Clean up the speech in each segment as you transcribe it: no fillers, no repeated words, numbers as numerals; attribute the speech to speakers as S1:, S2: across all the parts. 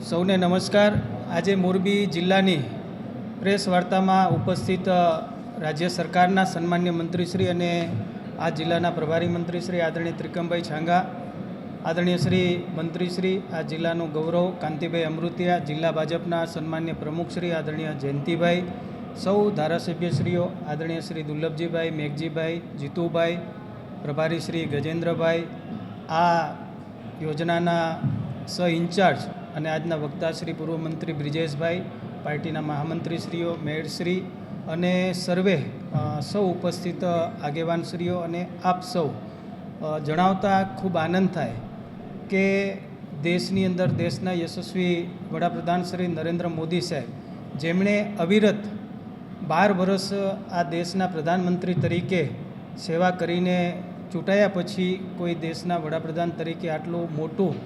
S1: સૌને નમસ્કાર। આજે મોરબી જિલ્લાની પ્રેસ વાર્તામાં ઉપસ્થિત રાજ્ય સરકારના સન્માન્ય મંત્રીશ્રી અને આ જિલ્લાના પ્રભારી મંત્રીશ્રી આદરણીય ત્રિકમભાઈ છાંગા, આદરણીય શ્રી મંત્રીશ્રી, આ જિલ્લાનું ગૌરવ કાંતિભાઈ અમૃતિયા, જિલ્લા ભાજપના સન્માન્ય પ્રમુખશ્રી આદરણીય જયંતિભાઈ, સૌ ધારાસભ્યશ્રીઓ આદરણીય શ્રી દુર્લભજીભાઈ, મેઘજીભાઈ, જીતુભાઈ, પ્રભારી શ્રી ગજેન્દ્રભાઈ, આ યોજનાના સહ ઇન્ચાર્જ અને આજના વક્તા શ્રી પૂર્વ મંત્રી બ્રિજેશભાઈ, પાર્ટીના મહામંત્રીશ્રીઓ, મેયરશ્રી અને સર્વે સૌ ઉપસ્થિત આગેવાનશ્રીઓ અને આપ સૌ જણાવતા ખૂબ આનંદ થાય કે દેશની અંદર દેશના યશસ્વી વડાપ્રધાન શ્રી નરેન્દ્ર મોદી સાહેબ, જેમણે અવિરત 12 વર્ષ આ દેશના પ્રધાનમંત્રી તરીકે સેવા કરીને ચૂંટાયા પછી કોઈ દેશના વડાપ્રધાન તરીકે આટલું મોટું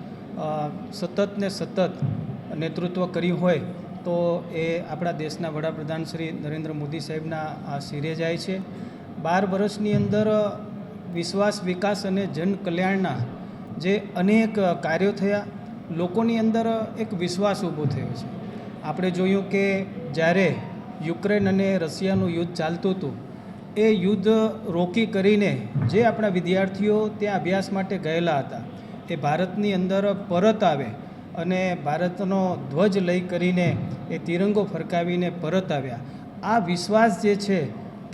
S1: સતત ને સતત નેતૃત્વ કર્યું હોય તો એ આપણા દેશના વડાપ્રધાન શ્રી નરેન્દ્ર મોદી સાહેબના આ શિરે જાય છે। 12 વર્ષની અંદર વિશ્વાસ, વિકાસ અને જન કલ્યાણના જે અનેક કાર્યો થયા, લોકોની અંદર એક વિશ્વાસ ઊભો થયો છે। આપણે જોયું કે જ્યારે યુક્રેન અને રશિયાનું યુદ્ધ ચાલતું હતું, એ યુદ્ધ રોકી કરીને જે આપણા વિદ્યાર્થીઓ ત્યાં અભ્યાસ માટે ગયેલા હતા, એ ભારતની અંદર પરત આવે અને ભારતનો ધ્વજ લઈ કરીને એ તિરંગો ફરકાવીને પરત આવ્યા। આ વિશ્વાસ જે છે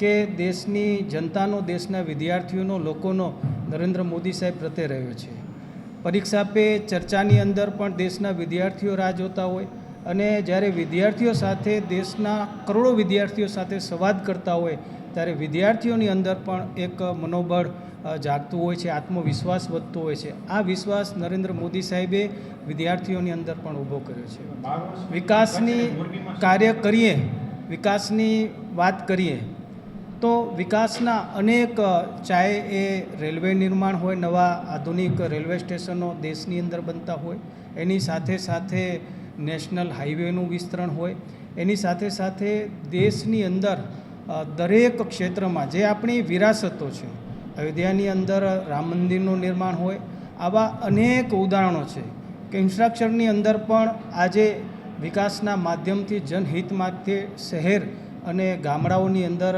S1: કે દેશની જનતાનો, દેશના વિદ્યાર્થીઓનો, લોકોનો નરેન્દ્ર મોદી સાહેબ પ્રત્યે રહ્યો છે। પરીક્ષા પે ચર્ચાની અંદર પણ દેશના વિદ્યાર્થીઓ રાહ જોતા હોય અને જ્યારે વિદ્યાર્થીઓ સાથે, દેશના કરોડો વિદ્યાર્થીઓ સાથે સંવાદ કરતા હોય ત્યારે વિદ્યાર્થીઓની અંદર પણ એક મનોબળ જાગતું હોય છે, આત્મવિશ્વાસ વધતો હોય છે। આ વિશ્વાસ નરેન્દ્ર મોદી સાહેબે વિદ્યાર્થીઓની અંદર પણ ઊભો કર્યો છે। વિકાસની કાર્ય કરીએ, વિકાસની વાત કરીએ તો વિકાસના અનેક, ચાહે એ રેલવે નિર્માણ હોય, નવા આધુનિક રેલવે સ્ટેશનો દેશની અંદર બનતા હોય, એની સાથે સાથે નેશનલ હાઈવેનું વિસ્તરણ હોય, એની સાથે સાથે દેશની અંદર દરેક ક્ષેત્રમાં જે આપણી વિરાસતો છે, અયોધ્યાની અંદર રામ મંદિરનું નિર્માણ હોય, આવા અનેક ઉદાહરણો છે કે ઇન્ફ્રાસ્ટ્રક્ચરની અંદર પણ આજે વિકાસના માધ્યમથી, જનહિત માટે શહેર અને ગામડાઓની અંદર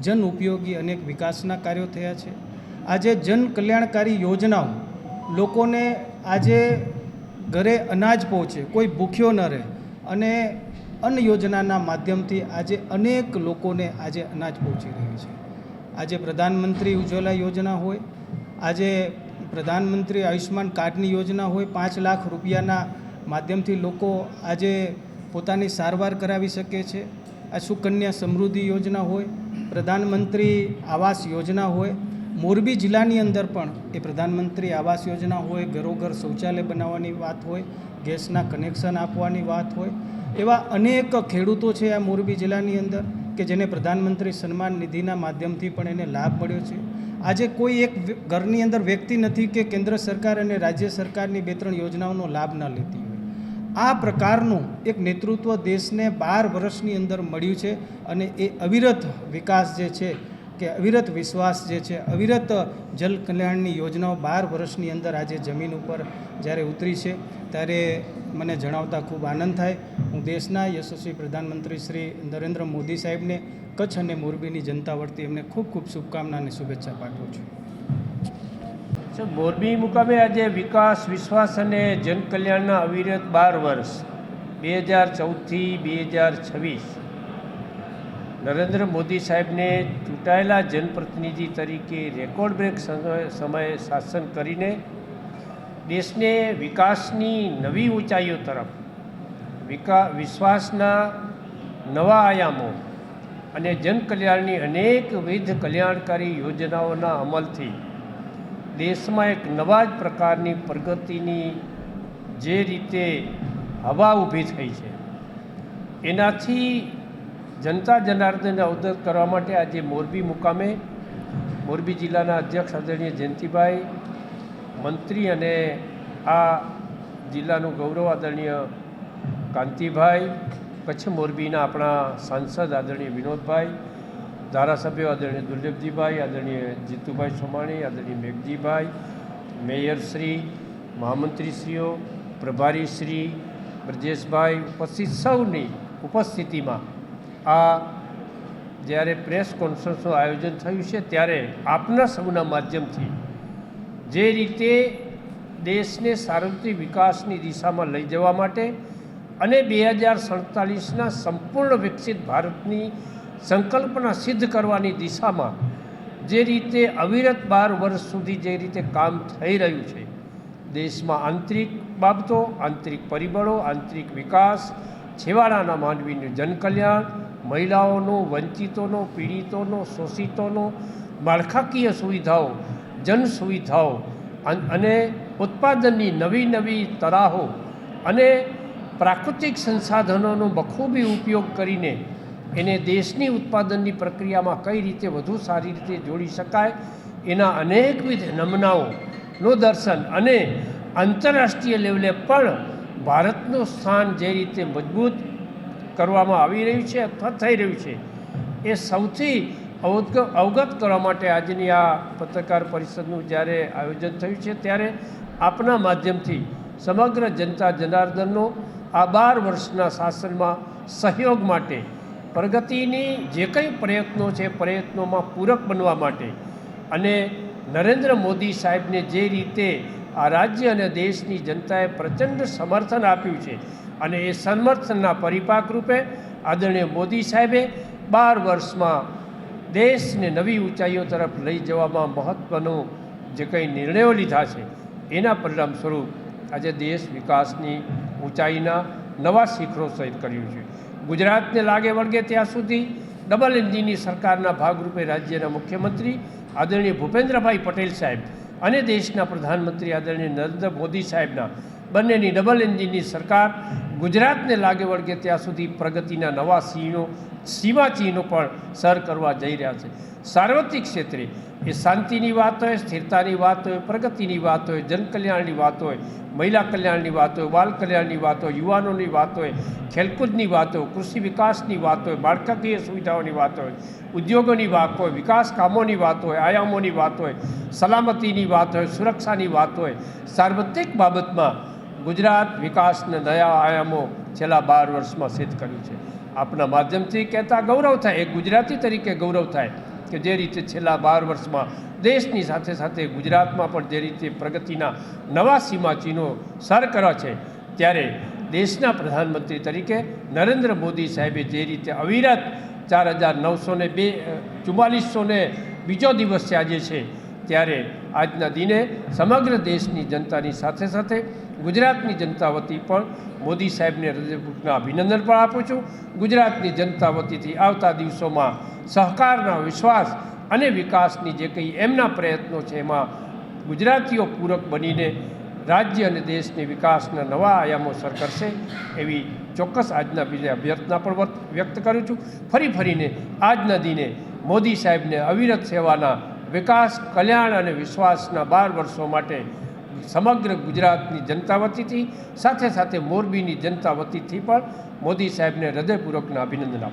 S1: જન ઉપયોગી અનેક વિકાસના કાર્યો થયા છે। આજે જન કલ્યાણકારી યોજનાઓ, લોકોને આજે ઘરે અનાજ પહોંચે, કોઈ ભૂખ્યો ન રહે, અને અન્ન યોજનાના માધ્યમથી આજે અનેક લોકોને આજે અનાજ પહોંચી રહ્યું છે। આજે પ્રધાનમંત્રી ઉજ્જવલા યોજના હોય, આજે પ્રધાનમંત્રી આયુષ્યમાન કાર્ડની યોજના હોય, 5 લાખ રૂપિયાના માધ્યમથી લોકો આજે પોતાની સારવાર કરાવી શકે છે। આ સુકન્યા સમૃદ્ધિ યોજના હોય, પ્રધાનમંત્રી આવાસ યોજના હોય, મોરબી જિલ્લાની અંદર પણ એ પ્રધાનમંત્રી આવાસ યોજના હોય, ઘરોઘર શૌચાલય બનાવવાની વાત હોય, ગેસના કનેક્શન આપવાની વાત હોય, એવા અનેક ખેડૂતો છે આ મોરબી જિલ્લાની અંદર કે જેને પ્રધાનમંત્રી સન્માન નિધિના માધ્યમથી પણ એને લાભ મળ્યો છે। આજે કોઈ એક ઘરની અંદર વ્યક્તિ નથી કે કેન્દ્ર સરકાર અને રાજ્ય સરકારની 2-3 યોજનાઓનો લાભ ન લેતી હોય। આ પ્રકારનું એક નેતૃત્વ દેશને 12 વર્ષની અંદર મળ્યું છે અને એ અવિરત વિકાસ જે છે કે અવિરત વિશ્વાસ જે છે, અવિરત જલ કલ્યાણની યોજનાઓ 12 વર્ષની અંદર આજે જમીન ઉપર જ્યારે ઉતરી છે ત્યારે મને જણાવતા ખૂબ આનંદ થાય। હું દેશના યશસ્વી પ્રધાનમંત્રી શ્રી નરેન્દ્ર મોદી સાહેબને કચ્છ અને મોરબીની જનતા વતી એમને ખૂબ ખૂબ શુભકામના અને શુભેચ્છા પાઠવું છું।
S2: મોરબી મુકામે આજે વિકાસ, વિશ્વાસ અને જન કલ્યાણના અવિરત 12 વર્ષ 2014થી 2026 નરેન્દ્ર મોદી સાહેબને ચૂંટાયેલા જનપ્રતિનિધિ તરીકે રેકોર્ડ બ્રેક સમયે શાસન કરીને દેશને વિકાસની નવી ઊંચાઈઓ તરફ, વિશ્વાસના નવા આયામો અને જનકલ્યાણની અનેકવિધ કલ્યાણકારી યોજનાઓના અમલથી દેશમાં એક નવા જ પ્રકારની પ્રગતિની જે રીતે હવા ઊભી થઈ છે, એનાથી જનતા જનાર્દનને અવગત કરવા માટે આજે મોરબી મુકામે મોરબી જિલ્લાના અધ્યક્ષ આદરણીય જયંતિભાઈ, મંત્રી અને આ જિલ્લાનું ગૌરવ આદરણીય કાંતિભાઈ, કચ્છ મોરબીના આપણા સાંસદ આદરણીય વિનોદભાઈ, ધારાસભ્યો આદરણીય દુર્લભજીભાઈ, આદરણીય જીતુભાઈ સોમાણી, આદરણીય મેઘજીભાઈ, મેયરશ્રી, મહામંત્રીશ્રીઓ, પ્રભારીશ્રી, બ્રજેશભાઈ ઉપસ્થિત સૌની ઉપસ્થિતિમાં આ જ્યારે પ્રેસ કોન્ફરન્સનું આયોજન થયું છે ત્યારે આપના સૌના માધ્યમથી જે રીતે દેશને સાર્વત્રિક વિકાસની દિશામાં લઈ જવા માટે અને 2047ના સંપૂર્ણ વિકસિત ભારતની સંકલ્પના સિદ્ધ કરવાની દિશામાં જે રીતે અવિરત 12 વર્ષ સુધી જે રીતે કામ થઈ રહ્યું છે, દેશમાં આંતરિક બાબતો, આંતરિક પરિબળો, આંતરિક વિકાસ, છેવાડાના માનવીનું જનકલ્યાણ, મહિલાઓનો, વંચિતોનો, પીડિતોનો, શોષિતોનો, માળખાકીય સુવિધાઓ, જન સુવિધાઓ અને ઉત્પાદનની નવી નવી તરાહો અને પ્રાકૃતિક સંસાધનોનો બખૂબી ઉપયોગ કરીને એને દેશની ઉત્પાદનની પ્રક્રિયામાં કઈ રીતે વધુ સારી રીતે જોડી શકાય, એના અનેકવિધ નમૂનાઓનું દર્શન અને આંતરરાષ્ટ્રીય લેવલે પણ ભારતનું સ્થાન જે રીતે મજબૂત કરવામાં આવી રહ્યું છે અથવા થઈ રહ્યું છે, એ સૌથી અવગત કરવા માટે આજની આ પત્રકાર પરિષદનું જ્યારે આયોજન થયું છે ત્યારે આપના માધ્યમથી સમગ્ર જનતા જનાર્દનનો આ 12 વર્ષના શાસનમાં સહયોગ માટે, પ્રગતિની જે કંઈ પ્રયત્નો છે પ્રયત્નોમાં પૂરક બનવા માટે અને નરેન્દ્ર મોદી સાહેબને જે રીતે આ રાજ્ય અને દેશની જનતાએ પ્રચંડ સમર્થન આપ્યું છે અને એ સમર્થનના પરિપાક રૂપે આદરણીય મોદી સાહેબે 12 વર્ષમાં દેશને નવી ઊંચાઈઓ તરફ લઈ જવામાં મહત્ત્વનો જે કંઈ નિર્ણયો લીધા છે એના પરિણામ સ્વરૂપ આજે દેશ વિકાસની ઊંચાઈના નવા શિખરો સહિત કર્યું છે. ગુજરાતને લાગે વળગે ત્યાં સુધી ડબલ એન્જિનની સરકારના ભાગરૂપે રાજ્યના મુખ્યમંત્રી આદરણીય ભૂપેન્દ્રભાઈ પટેલ સાહેબ અને દેશના પ્રધાનમંત્રી આદરણીય નરેન્દ્ર મોદી સાહેબના બંનેની ડબલ એન્જિનની સરકાર ગુજરાતને લાગે વળગે ત્યાં સુધી પ્રગતિના નવા સીમાચિહ્નો પણ સર કરવા જઈ રહ્યા છે. સાર્વત્રિક ક્ષેત્રે એ શાંતિની વાત હોય, સ્થિરતાની વાત હોય, પ્રગતિની વાત હોય, જનકલ્યાણની વાત હોય, મહિલા કલ્યાણની વાત હોય, બાલ કલ્યાણની વાત હોય, યુવાનોની વાત હોય, ખેલકૂદની વાત હોય, કૃષિ વિકાસની વાત હોય, માળખાકીય સુવિધાઓની વાત હોય, ઉદ્યોગોની વાત હોય, વિકાસ કામોની વાત હોય, આયામોની વાત હોય, સલામતીની વાત હોય, સુરક્ષાની વાત હોય, સાર્વત્રિક બાબતમાં ગુજરાત વિકાસના નયા આયામો છેલ્લા 12 વર્ષમાં સિદ્ધ કર્યું છે. આપના માધ્યમથી કહેતા ગૌરવ થાય, એક ગુજરાતી તરીકે ગૌરવ થાય કે જે રીતે છેલ્લા 12 વર્ષમાં દેશની સાથે સાથે ગુજરાતમાં પણ જે રીતે પ્રગતિના નવા સીમાચિહ્નો સર કર્યા છે, ત્યારે દેશના પ્રધાનમંત્રી તરીકે નરેન્દ્ર મોદી સાહેબે જે રીતે અવિરત 4,944 બીજો દિવસ છે આજે છે, ત્યારે આજના દિને સમગ્ર દેશની જનતાની સાથે સાથે ગુજરાતની જનતા વતી પણ મોદી સાહેબને હૃદયપૂર્વકના અભિનંદન પણ આપું છું. ગુજરાતની જનતા વતીથી આવતા દિવસોમાં સહકારના વિશ્વાસ અને વિકાસની જે કંઈ એમના પ્રયત્નો છે એમાં ગુજરાતીઓ પૂરક બનીને રાજ્ય અને દેશને વિકાસના નવા આયામો સર કરશે એવી ચોક્કસ આજના બીજે અભ્યર્થના પણ વ્યક્ત કરું છું. ફરીને આજના દિને મોદી સાહેબને અવિરત સેવાના વિકાસ, કલ્યાણ અને વિશ્વાસના 12 વર્ષો માટે સમગ્ર ગુજરાતની જનતા વતીથી સાથે સાથે મોરબીની જનતા વતીથી પણ મોદી સાહેબને હૃદયપૂર્વકના અભિનંદન આપું.